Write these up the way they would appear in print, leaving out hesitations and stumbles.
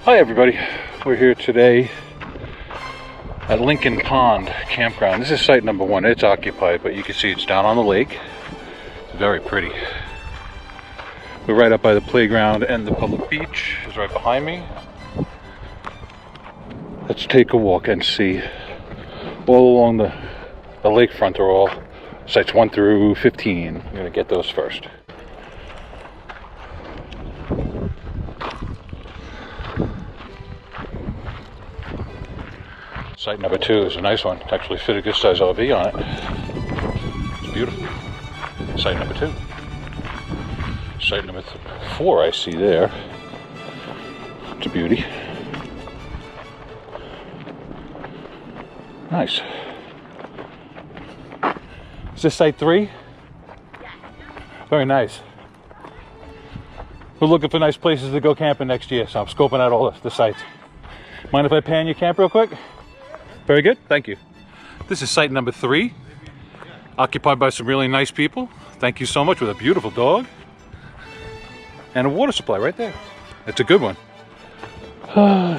Hi everybody, we're here today at Lincoln Pond Campground. This is site number 1. It's occupied, but you can see it's down on the lake. It's very pretty. We're right up by the playground, and the public beach is right behind me. Let's take a walk and see. All along the lakefront are all sites 1 through 15. I'm going to get those first. Site number 2 is a nice one. Actually fit a good size RV on it. It's beautiful. Site number 2. Site number 4 I see there. It's a beauty. Nice. Is this site 3? Yeah. Very nice. We're looking for nice places to go camping next year, so I'm scoping out all the sites. Mind if I pan your camp real quick? Very good, thank you. This is site number 3, occupied by some really nice people. Thank you so much, with a beautiful dog. And a water supply right there. It's a good one.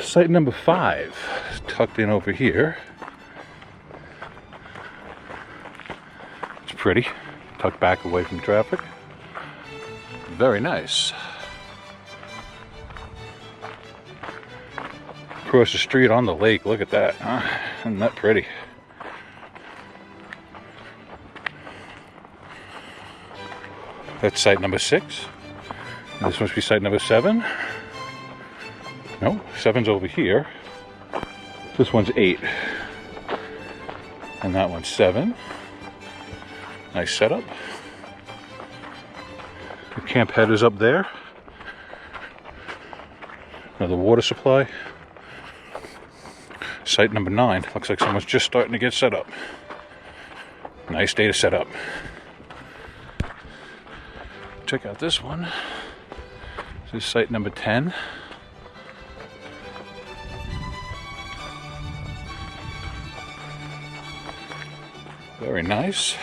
Site number 5 is tucked in over here. It's pretty, tucked back away from traffic. Very nice. Across the street on the lake, look at that. Isn't that pretty? That's site number 6. This must be site number 7. No, 7's over here. This one's 8. And that one's 7. Nice setup. The camp head is up there. Another water supply. Site number 9. Looks like someone's just starting to get set up. Nice day to set up. Check out this one. This is site number 10. Very nice.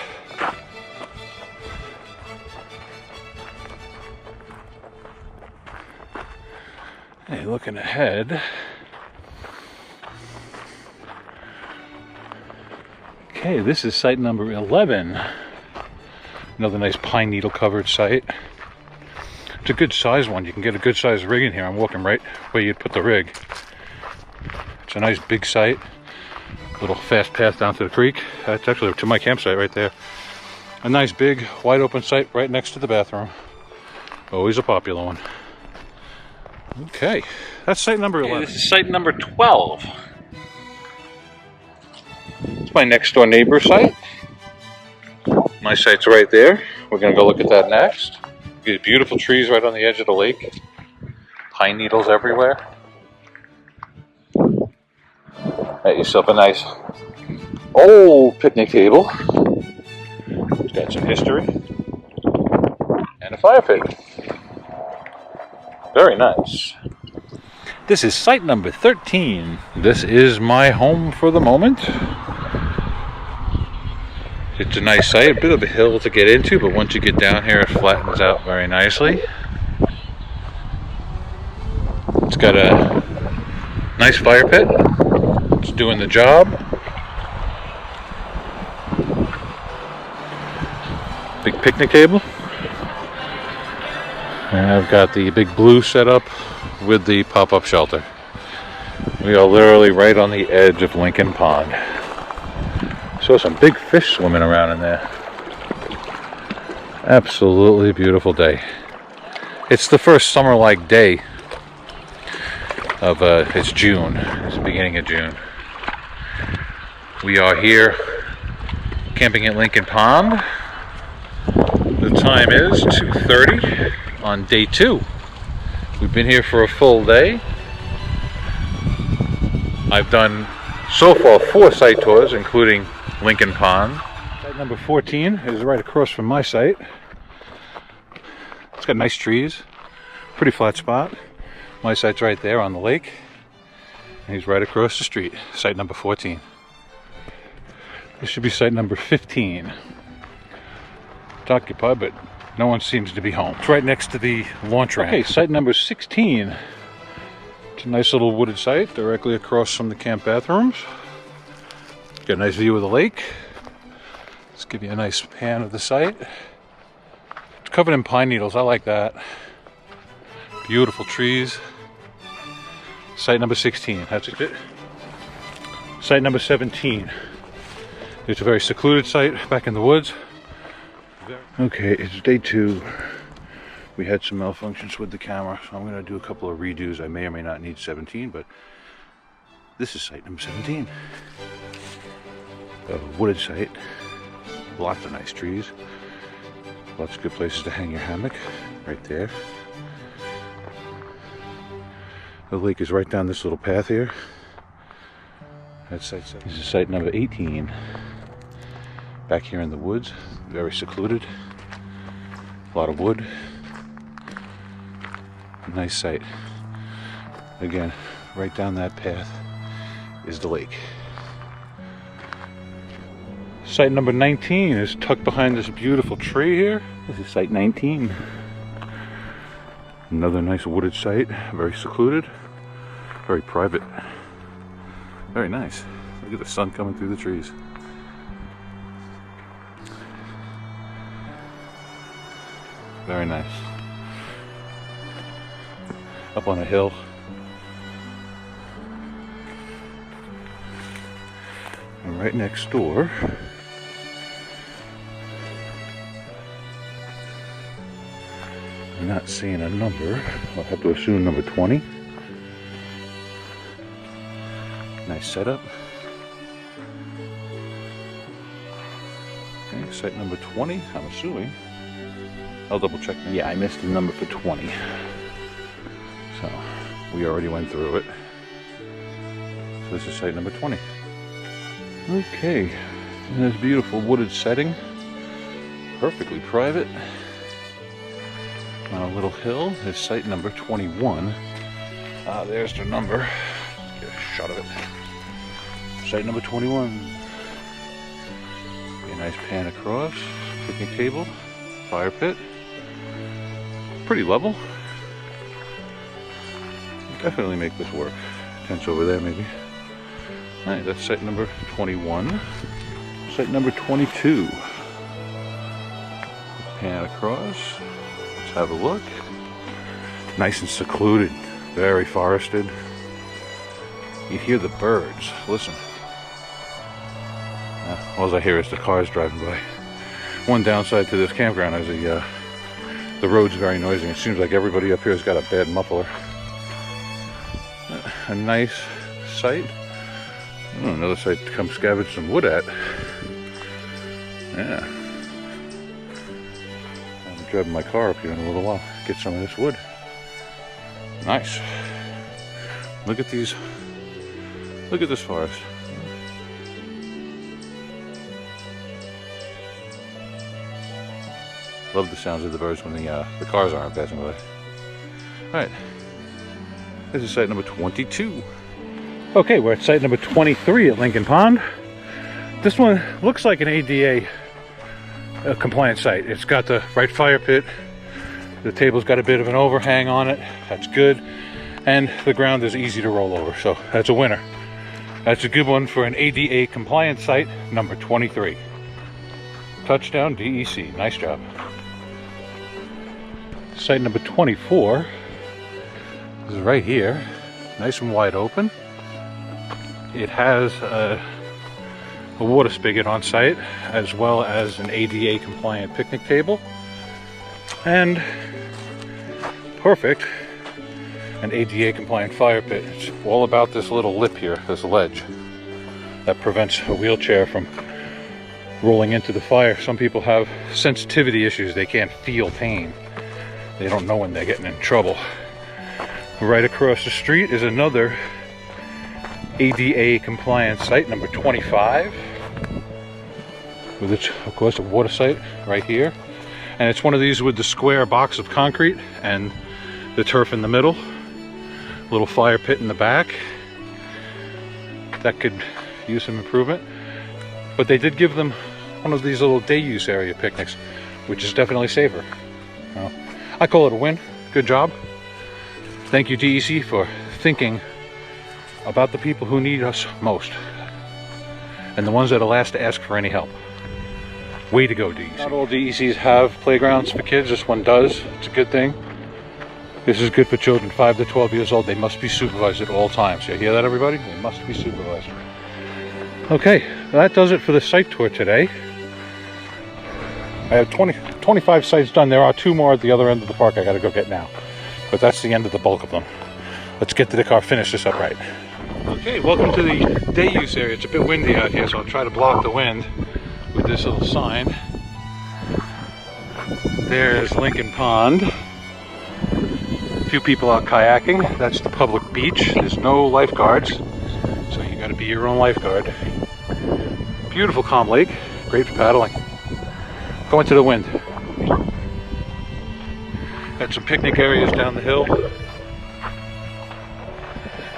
Hey, looking ahead. Okay, this is site number 11. Another nice pine needle covered site. It's a good size one. You can get a good size rig in here. I'm walking right where you'd put the rig. It's a nice big site. Little fast path down to the creek. That's actually to my campsite right there. A nice big wide open site right next to the bathroom. Always a popular one. Okay, that's site number 11. Okay, this is site number 12. It's my next door neighbor site. My site's right there. We're going to go look at that next. These beautiful trees right on the edge of the lake. Pine needles everywhere. Got yourself a nice old picnic table. It's got some history. And a fire pit. Very nice. This is site number 13. This is my home for the moment. It's a nice site, a bit of a hill to get into, but once you get down here it flattens out very nicely. It's got a nice fire pit. It's doing the job. Big picnic table. And I've got the big blue set up with the pop-up shelter. We are literally right on the edge of Lincoln Pond. Saw some big fish swimming around in there. Absolutely beautiful day. It's the first summer-like day of, it's June. It's the beginning of June. We are here camping at Lincoln Pond. The time is 2:30 on day 2. We've been here for a full day. I've done so far 4 site tours, including Lincoln Pond. Site number 14 is right across from my site. It's got nice trees, pretty flat spot. My site's right there on the lake. And he's right across the street, site number 14. This should be site number 15. It's occupied, but no one seems to be home. It's right next to the launch ramp. Okay, site number 16 It's a nice little wooded site directly across from the camp bathrooms. Got a nice view of the lake. Let's give you a nice pan of the site. It's covered in pine needles, I like that. Beautiful trees. Site number 16, that's it. Site number 17. It's a very secluded site back in the woods. Okay, it's day 2. We had some malfunctions with the camera, so I'm going to do a couple of redos. I may or may not need 17, but this is site number 17. A wooded site. Lots of nice trees. Lots of good places to hang your hammock. Right there. The lake is right down this little path here. That's site 7. This is site number 18. Back here in the woods. Very secluded. A lot of wood. Nice site. Again, right down that path is the lake. Site number 19 is tucked behind this beautiful tree here. This is site 19. Another nice wooded site, very secluded, very private. Very nice. Look at the sun coming through the trees. Very nice. Up on a hill. And right next door, I'm not seeing a number. I'll have to assume number 20. Nice setup. Okay, site number 20, I'm assuming. I'll double check that. Yeah, I missed the number for 20. So, we already went through it. So this is site number 20. Okay, in this beautiful wooded setting, perfectly private, on a little hill, is site number 21. Ah, there's the number. Let's get a shot of it. Site number 21. Be a nice pan across, picnic table, fire pit. Pretty level. Definitely make this work. Tents over there maybe. Alright, that's site number 21. Site number 22. Pan across. Let's have a look. Nice and secluded. Very forested. You hear the birds. Listen. All I hear is the cars driving by. One downside to this campground is the road's very noisy. It seems like everybody up here has got a bad muffler. A nice site. Oh, another site to come scavenge some wood at. Yeah. I'll be driving my car up here in a little while. Get some of this wood. Nice. Look at these. Look at this forest. Love the sounds of the birds when the cars aren't passing by. Alright. This is site number 22. Okay, we're at site number 23 at Lincoln Pond. This one looks like an ADA compliant site. It's got the right fire pit. The table's got a bit of an overhang on it. That's good. And the ground is easy to roll over, so that's a winner. That's a good one for an ADA compliant site, number 23. Touchdown DEC, nice job. Site number 24 is right here, nice and wide open. It has a water spigot on site, as well as an ADA compliant picnic table, and perfect, an ADA compliant fire pit. It's all about this little lip here, this ledge, that prevents a wheelchair from rolling into the fire. Some people have sensitivity issues, they can't feel pain. They don't know when they're getting in trouble. Right across the street is another ADA compliant site, number 25, with its, of course, a water site right here. And it's one of these with the square box of concrete and the turf in the middle. Little fire pit in the back. That could use some improvement. But they did give them one of these little day use area picnics, which is definitely safer. I call it a win. Good job. Thank you, DEC, for thinking about the people who need us most and the ones that are last to ask for any help. Way to go, DEC. Not all DECs have playgrounds for kids. This one does. It's a good thing. This is good for children 5 to 12 years old. They must be supervised at all times. You hear that, everybody? They must be supervised. Okay, that does it for the site tour today. I have 25 sites done. There are 2 more at the other end of the park I gotta go get now. But that's the end of the bulk of them. Let's get to the car, finish this up right. Okay, welcome to the day use area. It's a bit windy out here, so I'll try to block the wind with this little sign. There's Lincoln Pond. A few people out kayaking. That's the public beach. There's no lifeguards, so you gotta be your own lifeguard. Beautiful calm lake, great for paddling. Go into the wind. Got some picnic areas down the hill.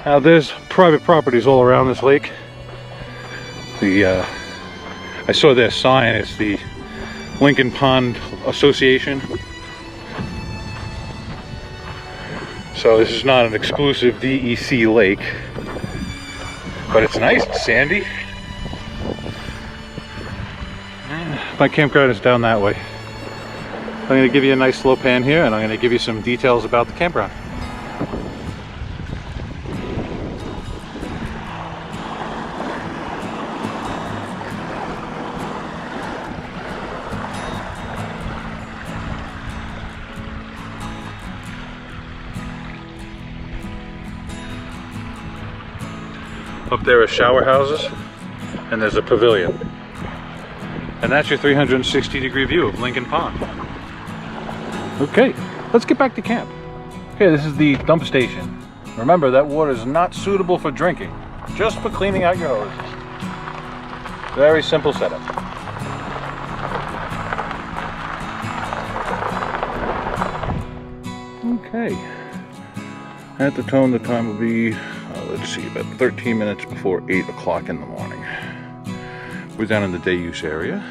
Now there's private properties all around this lake. I saw their sign. It's the Lincoln Pond Association. So this is not an exclusive DEC lake, but it's nice, it's sandy. My campground is down that way. I'm going to give you a nice slow pan here, and I'm going to give you some details about the campground. Up there are shower houses, and there's a pavilion. And that's your 360-degree view of Lincoln Pond. Okay, let's get back to camp. Okay, this is the dump station. Remember, that water is not suitable for drinking, just for cleaning out your hoses. Very simple setup. Okay. At the tone, the time will be, let's see, about 13 minutes before 8 o'clock in the morning. We're down in the day use area.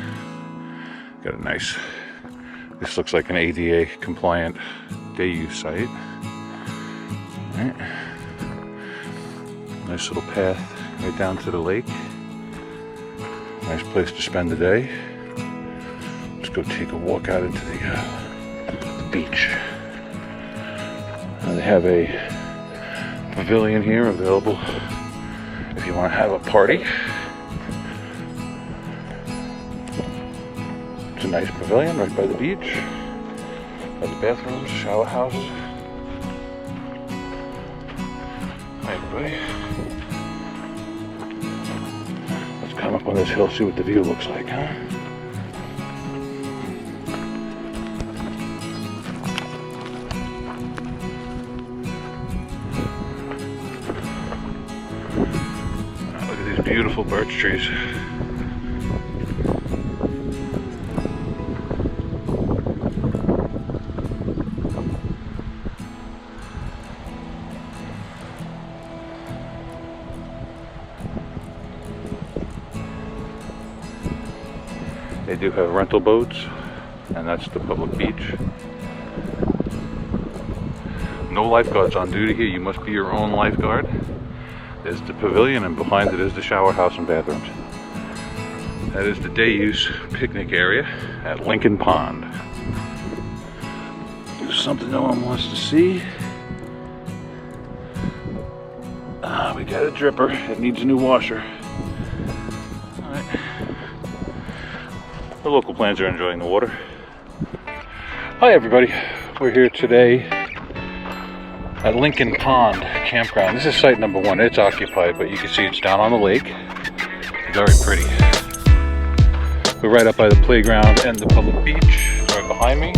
Got a nice, this looks like an ADA compliant day use site. All right. Nice little path right down to the lake. Nice place to spend the day. Let's go take a walk out into the beach. They have a pavilion here available if you want to have a party. It's a nice pavilion right by the beach. Got the bathrooms, shower house. Hi everybody. Let's come up on this hill, see what the view looks like, huh? Look at these beautiful birch trees. They do have rental boats, and that's the public beach. No lifeguards on duty here. You must be your own lifeguard. There's the pavilion, and behind it is the shower house and bathrooms. That is the day use picnic area at Lincoln Pond. Do something no one wants to see. We got a dripper. It needs a new washer. All right. The local plants are enjoying the water. Hi everybody, we're here today at Lincoln Pond Campground. This is site number 1. It's occupied, but you can see it's down on the lake. Very pretty. We're right up by the playground and the public beach right behind me.